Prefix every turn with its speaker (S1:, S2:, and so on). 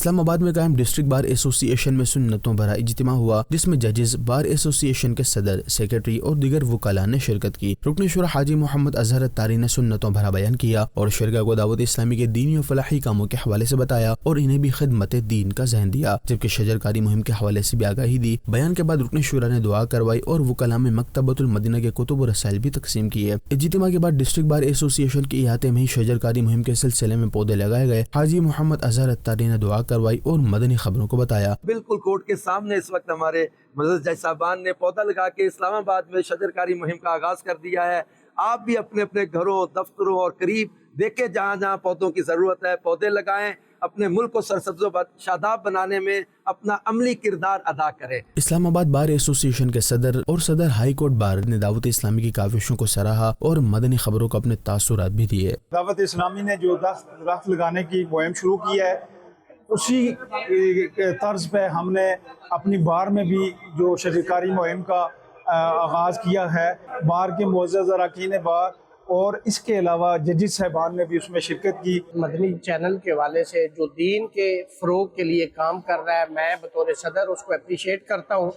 S1: اسلام آباد میں قائم ڈسٹرکٹ بار ایسوسی ایشن میں سنتوں بھرا اجتماع ہوا، جس میں ججز، بار ایسوسی ایشن کے صدر، سیکرٹری اور دیگر وکلاء نے شرکت کی۔ رکن شورا حاجی محمد اظہر اتاری نے سنتوں بھرا بیان کیا اور شرکاء کو دعوت اسلامی کے دینی و فلاحی کاموں کے حوالے سے بتایا اور انہیں بھی خدمت دین کا ذہن دیا، جبکہ شجرکاری مہم کے حوالے سے بھی آگاہی دی۔ بیان کے بعد رکن شورا نے دعا کروائی اور وکلاء میں مکتبۃ المدینہ کے کتب و رسائل بھی تقسیم کیے۔ اجتماع کے بعد ڈسٹرکٹ بار ایسوسی ایشن کے احاطے میں ہی شجرکاری مہم کے سلسلے میں پودے لگائے گئے۔ حاجی محمد اظہر اتاری نے دعا کروائی اور مدنی خبروں کو بتایا۔
S2: بالکل کورٹ کے سامنے اس وقت ہمارے معزز جج صاحبان نے پودا لگا کے اسلام آباد میں شجرکاری مہم کا آغاز کر دیا ہے۔ آپ بھی اپنے اپنے گھروں، دفتروں اور قریب دیکھیں جہاں جہاں پودوں کی ضرورت ہے پودے لگائیں، اپنے ملک کو سرسبز و شاداب بنانے میں اپنا عملی کردار ادا کریں۔
S1: اسلام آباد بار ایسوسی ایشن کے صدر اور صدر ہائی کورٹ بار نے دعوت اسلامی کی کاوشوں کو سراہا اور مدنی خبروں کو اپنے تاثرات بھی دیے۔
S3: دعوت اسلامی نے جو درخت لگانے کی مہم شروع کی ہے، اسی طرز پہ ہم نے اپنی بار میں بھی جو شجرکاری مہم کا آغاز کیا ہے، بار کے معزز اراکین بار اور اس کے علاوہ ججز صاحبان نے بھی اس میں شرکت کی۔
S4: مدنی چینل کے حوالے سے جو دین کے فروغ کے لیے کام کر رہا ہے، میں بطور صدر اس کو اپریشیٹ کرتا ہوں۔